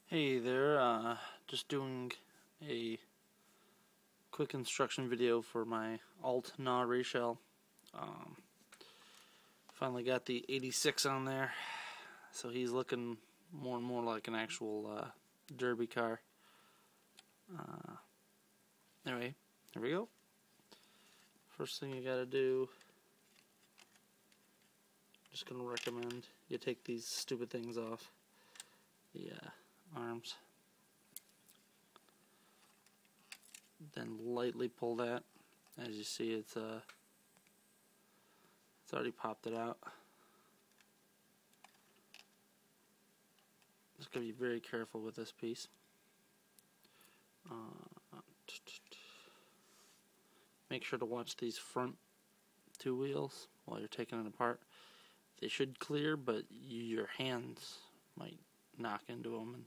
Hey there, just doing a quick instruction video for my alt gnaw reshell. Finally got the 86 on there, so he's looking more and more like an actual derby car. Anyway, here we go. First thing you gotta do, just gonna recommend you take these stupid things off the arms, then lightly pull that. As you see, it's already popped it out. Just gotta be very careful with this piece. Make sure to watch these front two wheels while you're taking it apart. They should clear, but your hands might knock into them and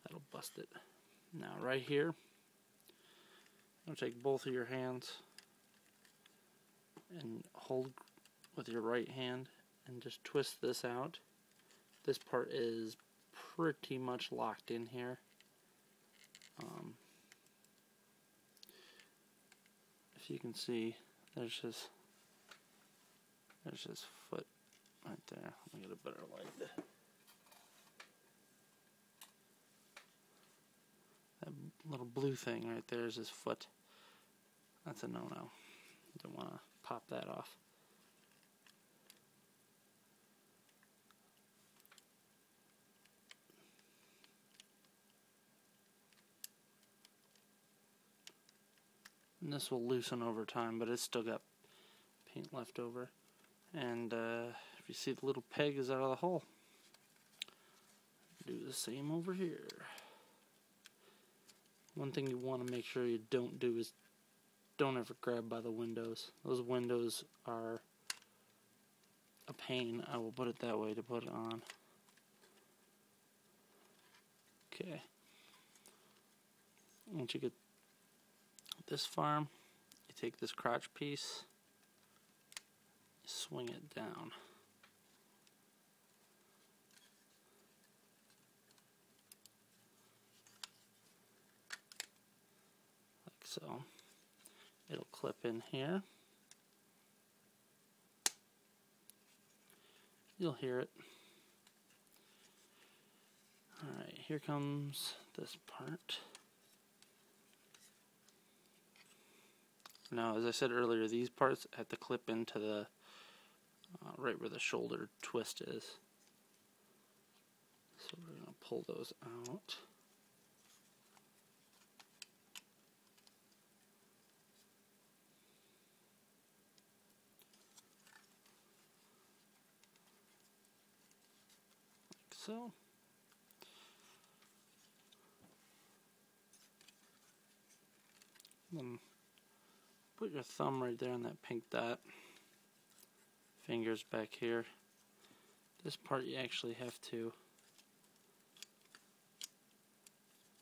that'll bust it. Now right here, you'll take both of your hands and hold with your right hand and just twist this out. This part is pretty much locked in here. If you can see, there's his foot right there. Let me get a better light. That little blue thing right there is his foot. That's a no-no. Don't want to pop that off. And this will loosen over time, but it's still got paint left over. And if you see, the little peg is out of the hole. Do the same over here. One thing you want to make sure you don't do is don't ever grab by the windows. Those windows are a pain, I will put it that way, to put it on. Okay. Once you get this far, you take this crotch piece, swing it down. Like so. It'll clip in here. You'll hear it. Alright, here comes this part. Now, as I said earlier, these parts have to clip into the right where the shoulder twist is. So we're going to pull those out. Like so. Then put your thumb right there on that pink dot. Fingers back here. This part you actually have to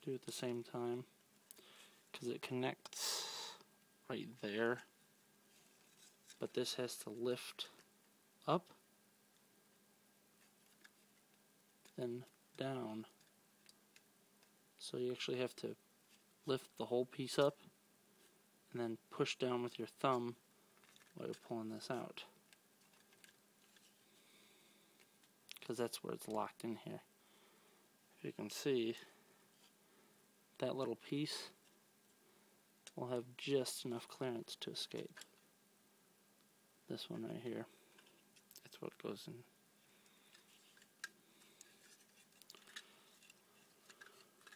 do at the same time because it connects right there, but this has to lift up, then down. So you actually have to lift the whole piece up and then push down with your thumb while you're pulling this out, because that's where it's locked in here. If you can see, that little piece will have just enough clearance to escape. This one right here, that's what goes in.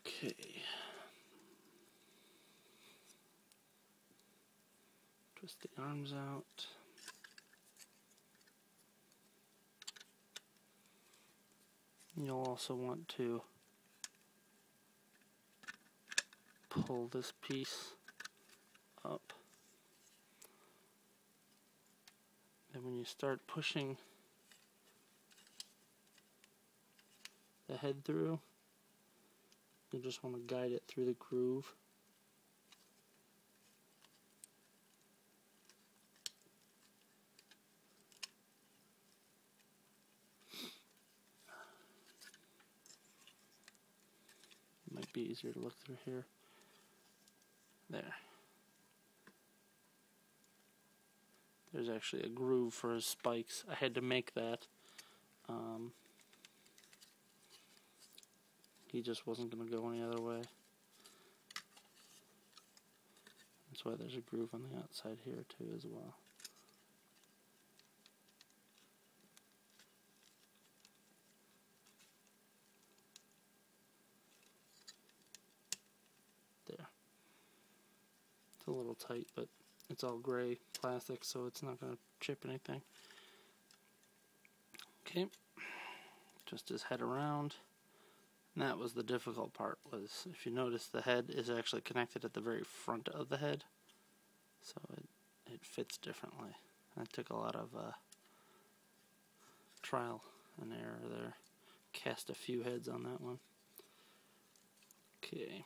Okay. Twist the arms out. You'll also want to pull this piece up. And when you start pushing the head through, you just want to guide it through the groove. Might be easier to look through here. There. There's actually a groove for his spikes. I had to make that. He just wasn't going to go any other way. That's why there's a groove on the outside here too as well. There. It's a little tight, but it's all gray plastic, so it's not going to chip anything. Okay, just his head around. And that was the difficult part, was if you notice the head is actually connected at the very front of the head, so it fits differently. I took a lot of trial and error there. Cast a few heads on that one. Okay.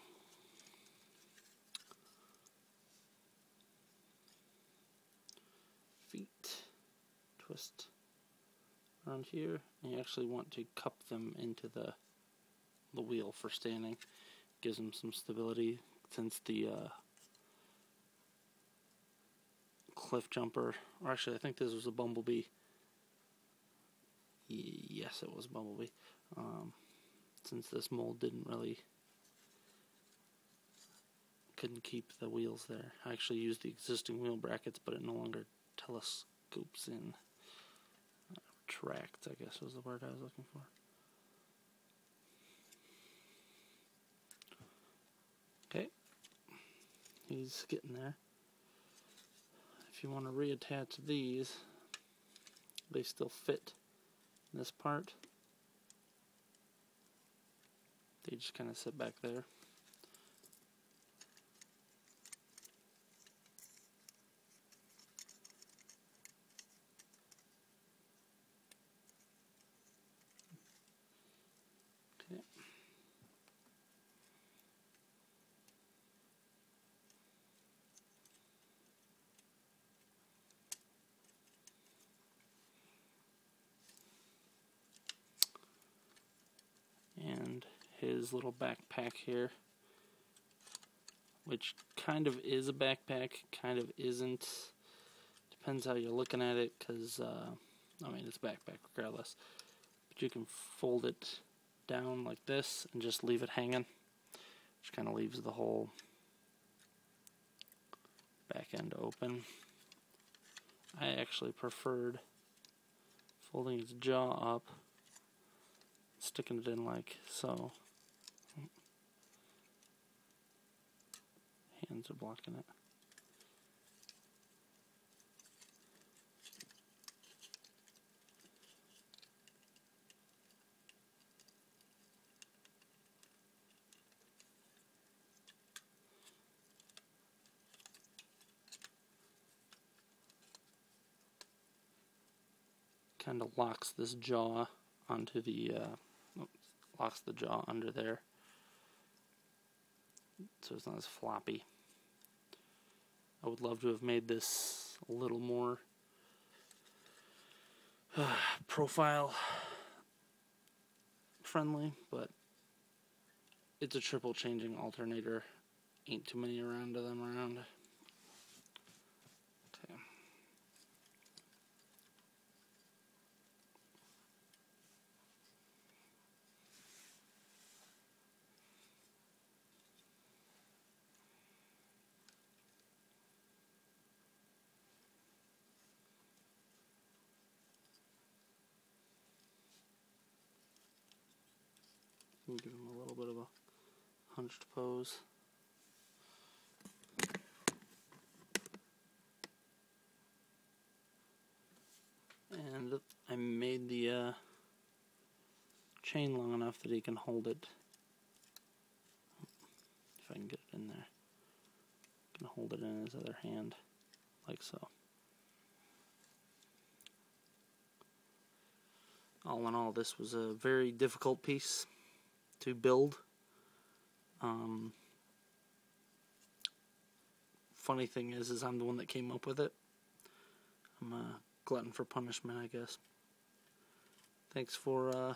Feet. Twist around here. And you actually want to cup them into the wheel for standing. Gives them some stability, since the cliff jumper, or actually I think this was a bumblebee. Yes, it was a bumblebee. Since this mold couldn't keep the wheels there. I actually used the existing wheel brackets, but it no longer telescopes in. Retracts, I guess was the word I was looking for. Okay, he's getting there. If you want to reattach these, they still fit this part. They just kind of sit back there. Okay. And his little backpack here, which kind of is a backpack, kind of isn't. Depends how you're looking at it, because, I mean, it's a backpack regardless. But you can fold it down like this and just leave it hanging, which kind of leaves the whole back end open. I actually preferred folding its jaw up, sticking it in like so. Hands are blocking it. Kind of locks this jaw onto the, locks the jaw under there, so it's not as floppy. I would love to have made this a little more profile friendly, but it's a triple changing alternator. Ain't too many around of them around. Okay. Give him a little bit of a hunched pose. And I made the chain long enough that he can hold it. If I can get it in there. He can hold it in his other hand, like so. All in all, this was a very difficult piece to build. Funny thing is I'm the one that came up with it. I'm a glutton for punishment, I guess. Thanks for